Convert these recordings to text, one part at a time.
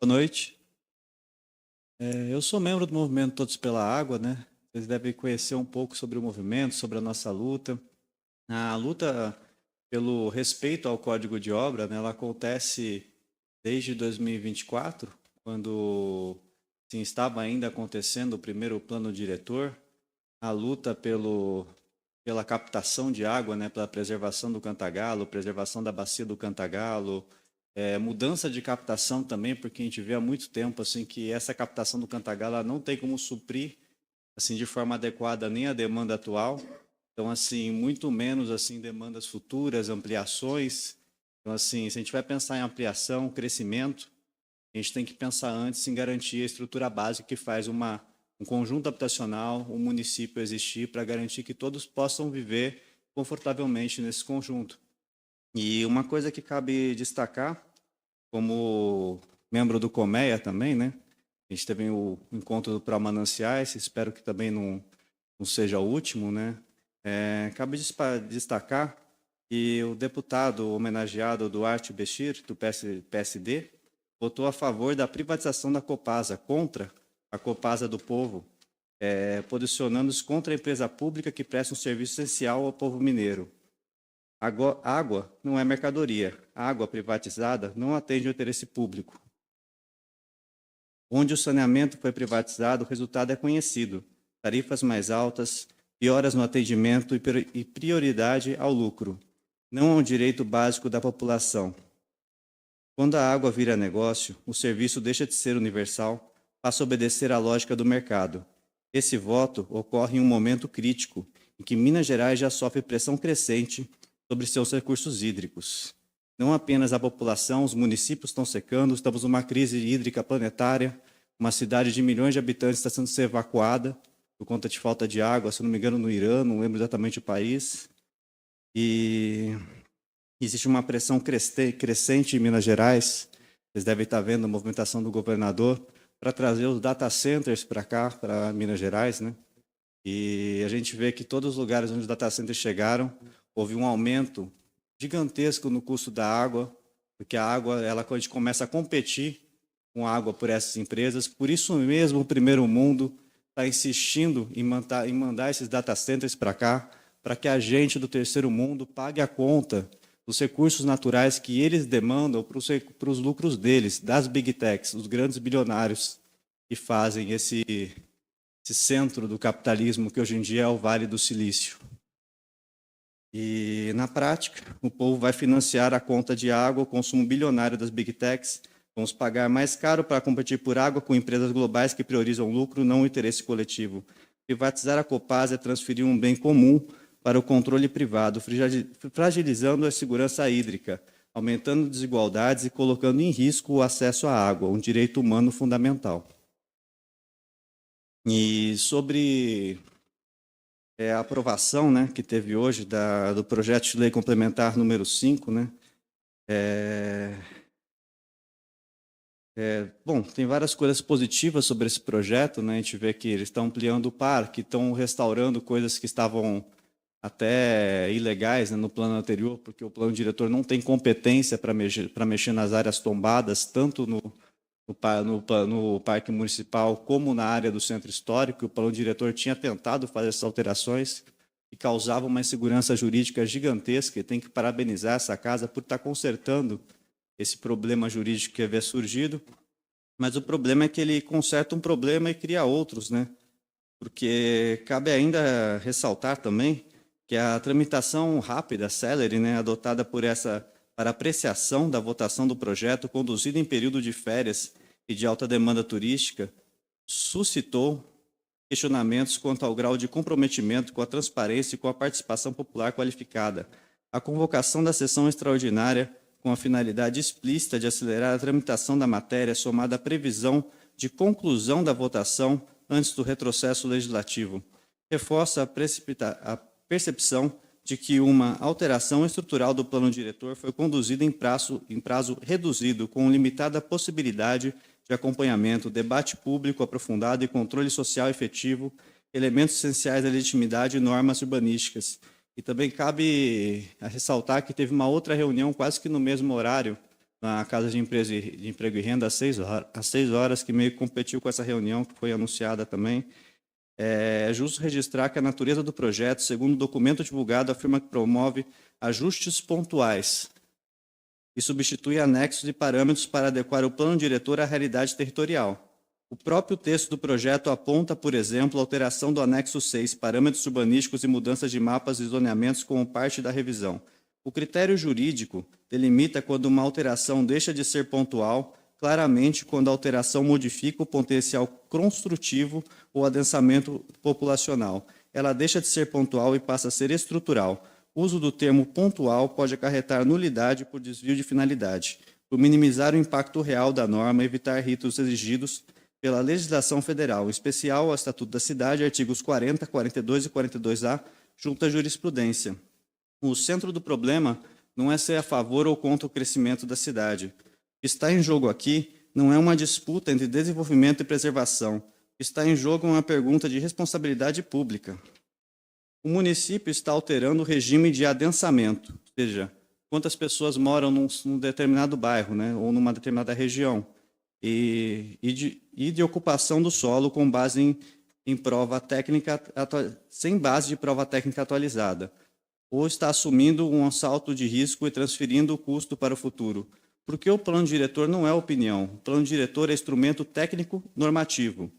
Boa noite. Eu sou membro do movimento Todos pela Água, né? Vocês devem conhecer um pouco sobre o movimento, sobre a nossa luta. A luta pelo respeito ao Código de Obra, né, ela acontece desde 2024, quando sim, estava ainda acontecendo o primeiro plano diretor, a luta pela captação de água, né, pela preservação do Cantagalo, preservação da bacia do Cantagalo, mudança de captação também, porque a gente vê há muito tempo assim que essa captação do Cantagalo ela não tem como suprir assim de forma adequada nem a demanda atual. Então assim, muito menos assim demandas futuras, ampliações. Então assim, se a gente vai pensar em ampliação, crescimento, a gente tem que pensar antes em garantir a estrutura básica que faz um conjunto habitacional, um município existir para garantir que todos possam viver confortavelmente nesse conjunto. E uma coisa que cabe destacar, como membro do Colmeia também, né? A gente teve o encontro do Pró-Mananciais, espero que também não seja o último, né? Cabe destacar que o deputado homenageado Duarte Bechir, do PSD, votou a favor da privatização da Copasa, contra a Copasa do Povo, posicionando-se contra a empresa pública que presta um serviço essencial ao povo mineiro. Água não é mercadoria. A água privatizada não atende ao interesse público. Onde o saneamento foi privatizado, o resultado é conhecido. Tarifas mais altas, pioras no atendimento e prioridade ao lucro, não ao direito básico da população. Quando a água vira negócio, o serviço deixa de ser universal, passa a obedecer à lógica do mercado. Esse voto ocorre em um momento crítico, em que Minas Gerais já sofre pressão crescente sobre seus recursos hídricos. Não apenas a população, os municípios estão secando, estamos numa crise hídrica planetária, uma cidade de milhões de habitantes está sendo evacuada por conta de falta de água, se não me engano no Irã, não lembro exatamente o país. E existe uma pressão crescente em Minas Gerais, vocês devem estar vendo a movimentação do governador para trazer os data centers para cá, para Minas Gerais, né? E a gente vê que todos os lugares onde os data centers chegaram, houve um aumento gigantesco no custo da água, porque a água, quando a gente começa a competir com água por essas empresas, por isso mesmo o primeiro mundo está insistindo em mandar esses data centers para cá, para que a gente do terceiro mundo pague a conta dos recursos naturais que eles demandam para os lucros deles, das big techs, os grandes bilionários que fazem esse centro do capitalismo que hoje em dia é o Vale do Silício. E, na prática, o povo vai financiar a conta de água, o consumo bilionário das big techs, vamos pagar mais caro para competir por água com empresas globais que priorizam lucro, não o interesse coletivo. Privatizar a Copasa é transferir um bem comum para o controle privado, fragilizando a segurança hídrica, aumentando desigualdades e colocando em risco o acesso à água, um direito humano fundamental. E sobre a aprovação, né, que teve hoje do projeto de lei complementar número 5, né, bom, tem várias coisas positivas sobre esse projeto, né, a gente vê que eles estão ampliando o parque, estão restaurando coisas que estavam até ilegais, né, no plano anterior, porque o plano diretor não tem competência para mexer nas áreas tombadas, tanto no Parque Municipal, como na área do Centro Histórico. O plano diretor tinha tentado fazer essas alterações e causava uma insegurança jurídica gigantesca, e tem que parabenizar essa casa por estar consertando esse problema jurídico que havia surgido, mas o problema é que ele conserta um problema e cria outros, né? Porque cabe ainda ressaltar também que a tramitação rápida, célere, né, adotada para apreciação da votação do projeto, conduzida em período de férias e de alta demanda turística, suscitou questionamentos quanto ao grau de comprometimento com a transparência e com a participação popular qualificada. A convocação da sessão extraordinária com a finalidade explícita de acelerar a tramitação da matéria, somada à previsão de conclusão da votação antes do retrocesso legislativo, reforça a percepção de que uma alteração estrutural do plano diretor foi conduzida em prazo reduzido, com limitada possibilidade de acompanhamento, debate público aprofundado e controle social efetivo, elementos essenciais da legitimidade e normas urbanísticas. E também cabe ressaltar que teve uma outra reunião quase que no mesmo horário, na Casa de Emprego e Renda às 6 horas, que meio que competiu com essa reunião que foi anunciada também. É justo registrar que a natureza do projeto, segundo o documento divulgado, afirma que promove ajustes pontuais e substitui anexos e parâmetros para adequar o plano diretor à realidade territorial. O próprio texto do projeto aponta, por exemplo, a alteração do anexo 6, parâmetros urbanísticos e mudanças de mapas e zoneamentos como parte da revisão. O critério jurídico delimita quando uma alteração deixa de ser pontual, claramente quando a alteração modifica o potencial construtivo ou adensamento populacional. Ela deixa de ser pontual e passa a ser estrutural. O uso do termo pontual pode acarretar nulidade por desvio de finalidade, por minimizar o impacto real da norma e evitar ritos exigidos pela legislação federal, em especial ao Estatuto da Cidade, artigos 40, 42 e 42A, junto à jurisprudência. O centro do problema não é ser a favor ou contra o crescimento da cidade. O que está em jogo aqui não é uma disputa entre desenvolvimento e preservação. O que está em jogo é uma pergunta de responsabilidade pública. O município está alterando o regime de adensamento, ou seja, quantas pessoas moram num determinado bairro, né, ou numa determinada região, e de ocupação do solo com base em prova técnica, sem base de prova técnica atualizada, ou está assumindo um salto de risco e transferindo o custo para o futuro. Porque o plano diretor não é opinião, o plano diretor é instrumento técnico normativo,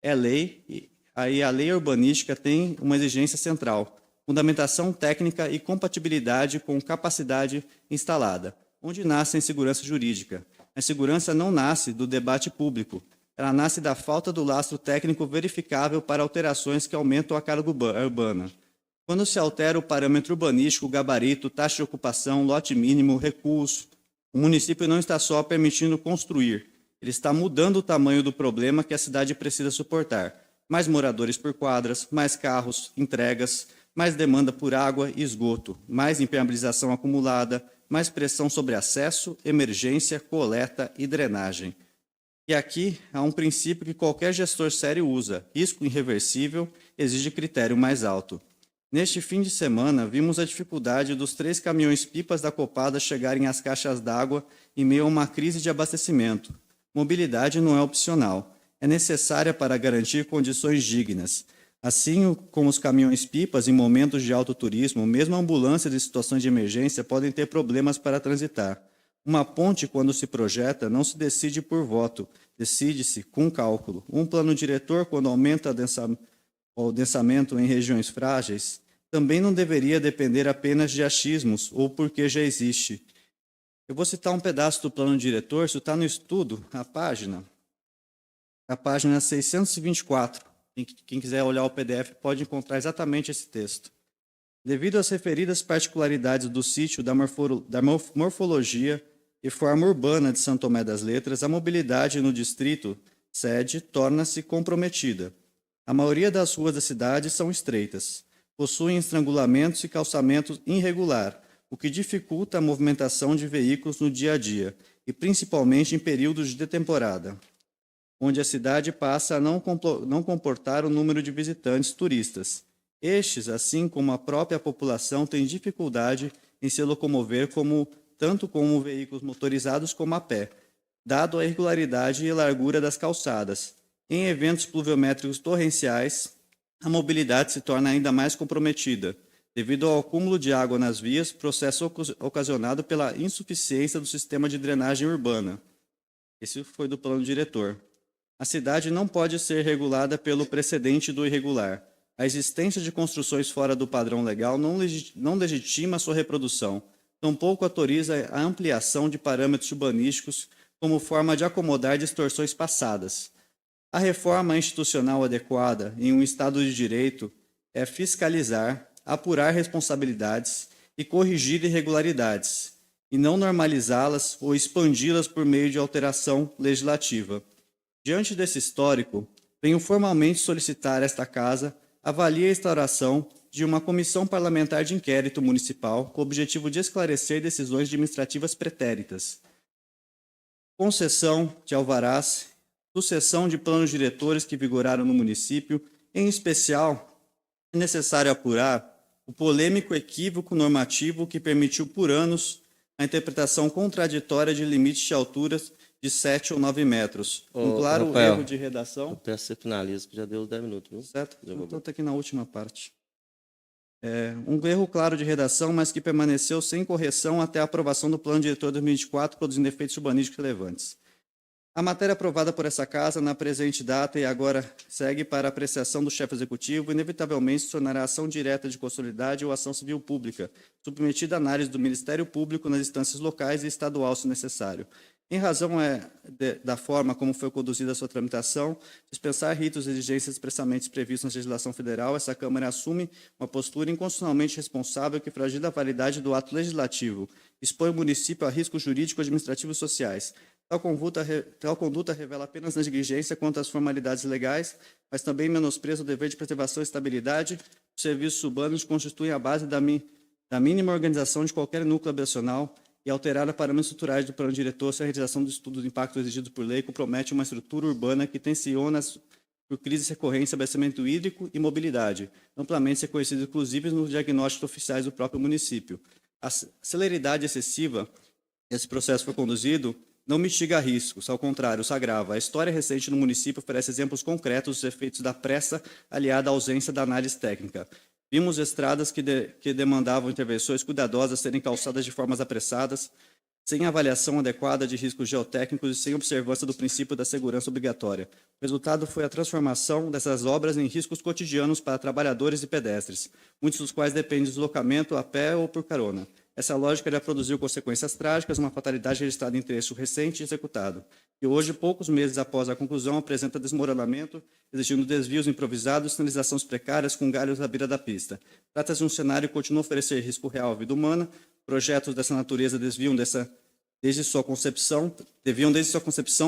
é lei, e aí a lei urbanística tem uma exigência central, fundamentação técnica e compatibilidade com capacidade instalada, onde nasce a insegurança jurídica. A segurança não nasce do debate público, ela nasce da falta do lastro técnico verificável para alterações que aumentam a carga urbana. Quando se altera o parâmetro urbanístico, gabarito, taxa de ocupação, lote mínimo, recuos, o município não está só permitindo construir, ele está mudando o tamanho do problema que a cidade precisa suportar. Mais moradores por quadras, mais carros, entregas, mais demanda por água e esgoto, mais impermeabilização acumulada, mais pressão sobre acesso, emergência, coleta e drenagem. E aqui há um princípio que qualquer gestor sério usa: risco irreversível exige critério mais alto. Neste fim de semana, vimos a dificuldade dos 3 caminhões-pipas da Copada chegarem às caixas d'água em meio a uma crise de abastecimento. Mobilidade não é opcional, é necessária para garantir condições dignas. Assim como os caminhões-pipas, em momentos de alto turismo, mesmo ambulâncias em situações de emergência podem ter problemas para transitar. Uma ponte, quando se projeta, não se decide por voto, decide-se com cálculo. Um plano diretor, quando aumenta o densamento em regiões frágeis, também não deveria depender apenas de achismos ou porque já existe. Eu vou citar um pedaço do plano diretor, isso está no estudo, a página 624. Quem quiser olhar o PDF pode encontrar exatamente esse texto. Devido às referidas particularidades do sítio, da morfologia e forma urbana de São Tomé das Letras, a mobilidade no distrito sede torna-se comprometida. A maioria das ruas da cidade são estreitas, possuem estrangulamentos e calçamentos irregular, o que dificulta a movimentação de veículos no dia a dia, e principalmente em períodos de temporada, onde a cidade passa a não comportar o número de visitantes turistas. Estes, assim como a própria população, têm dificuldade em se locomover tanto com veículos motorizados como a pé, dado a irregularidade e largura das calçadas. Em eventos pluviométricos torrenciais, a mobilidade se torna ainda mais comprometida, devido ao acúmulo de água nas vias, processo ocasionado pela insuficiência do sistema de drenagem urbana. Esse foi do plano diretor. A cidade não pode ser regulada pelo precedente do irregular. A existência de construções fora do padrão legal não legitima sua reprodução, tampouco autoriza a ampliação de parâmetros urbanísticos como forma de acomodar distorções passadas. A reforma institucional adequada em um Estado de Direito é fiscalizar, apurar responsabilidades e corrigir irregularidades, e não normalizá-las ou expandi-las por meio de alteração legislativa. Diante desse histórico, venho formalmente solicitar a esta Casa avalie a instauração de uma comissão parlamentar de inquérito municipal com o objetivo de esclarecer decisões administrativas pretéritas, concessão de alvarás, sucessão de planos diretores que vigoraram no município. Em especial, é necessário apurar o polêmico equívoco normativo que permitiu por anos a interpretação contraditória de limites de alturas de 7 ou 9 metros. Um claro Rafael, erro de redação. eu peço que você finalize, que já deu os 10 minutos, viu? Certo? Então, estou aqui na última parte. Um erro claro de redação, mas que permaneceu sem correção até a aprovação do Plano Diretor 2024, produzindo efeitos urbanísticos relevantes. A matéria aprovada por essa Casa, na presente data e agora segue para apreciação do chefe executivo, inevitavelmente se tornará ação direta de consolidade ou ação civil pública, submetida à análise do Ministério Público nas instâncias locais e estadual, se necessário. Em razão da forma como foi conduzida a sua tramitação, dispensar ritos e exigências expressamente previstos na legislação federal, essa Câmara assume uma postura inconstitucionalmente responsável que fragila a validade do ato legislativo, expõe o município a riscos jurídicos, administrativos e sociais. Tal conduta revela apenas negligência quanto às formalidades legais, mas também menospreza o dever de preservação e estabilidade dos serviços urbanos que constituem a base da mínima organização de qualquer núcleo habitacional e alterar os parâmetros estruturais do plano diretor se a realização do estudo de impacto exigido por lei compromete uma estrutura urbana que tensiona por crises recorrentes, abastecimento hídrico e mobilidade, amplamente reconhecidos inclusive nos diagnósticos oficiais do próprio município. A celeridade excessiva esse processo foi conduzido não mitiga riscos, ao contrário, os agrava. A história recente no município oferece exemplos concretos dos efeitos da pressa aliada à ausência da análise técnica. Vimos estradas que demandavam intervenções cuidadosas serem calçadas de formas apressadas, sem avaliação adequada de riscos geotécnicos e sem observância do princípio da segurança obrigatória. O resultado foi a transformação dessas obras em riscos cotidianos para trabalhadores e pedestres, muitos dos quais dependem de deslocamento a pé ou por carona. Essa lógica já produziu consequências trágicas, uma fatalidade registrada em trecho recente e executado, e hoje, poucos meses após a conclusão, apresenta desmoronamento, exigindo desvios improvisados e sinalizações precárias com galhos à beira da pista. Trata-se de um cenário que continua a oferecer risco real à vida humana. Projetos dessa natureza desde sua concepção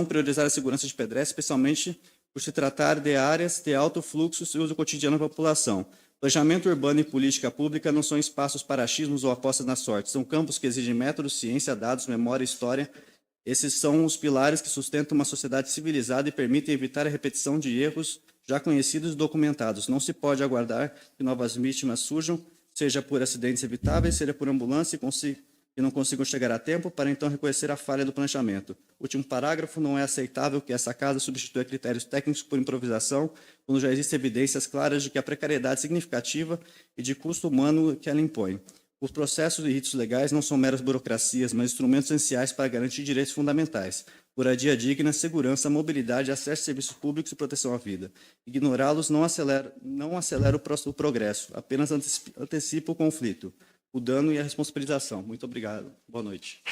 priorizar a segurança de pedestres, especialmente por se tratar de áreas de alto fluxo e uso cotidiano da população. Planejamento urbano e política pública não são espaços para achismos ou apostas na sorte, são campos que exigem métodos, ciência, dados, memória e história. Esses são os pilares que sustentam uma sociedade civilizada e permitem evitar a repetição de erros já conhecidos e documentados. Não se pode aguardar que novas vítimas surjam, seja por acidentes evitáveis, seja por ambulância que não consigam chegar a tempo, para então reconhecer a falha do planejamento. Último parágrafo: não é aceitável que essa Casa substitua critérios técnicos por improvisação, quando já existem evidências claras de que a precariedade significativa e de custo humano que ela impõe. Os processos e ritos legais não são meras burocracias, mas instrumentos essenciais para garantir direitos fundamentais, moradia digna, segurança, mobilidade, acesso a serviços públicos e proteção à vida. Ignorá-los não acelera o progresso, apenas antecipa o conflito, o dano e a responsabilização. Muito obrigado. Boa noite.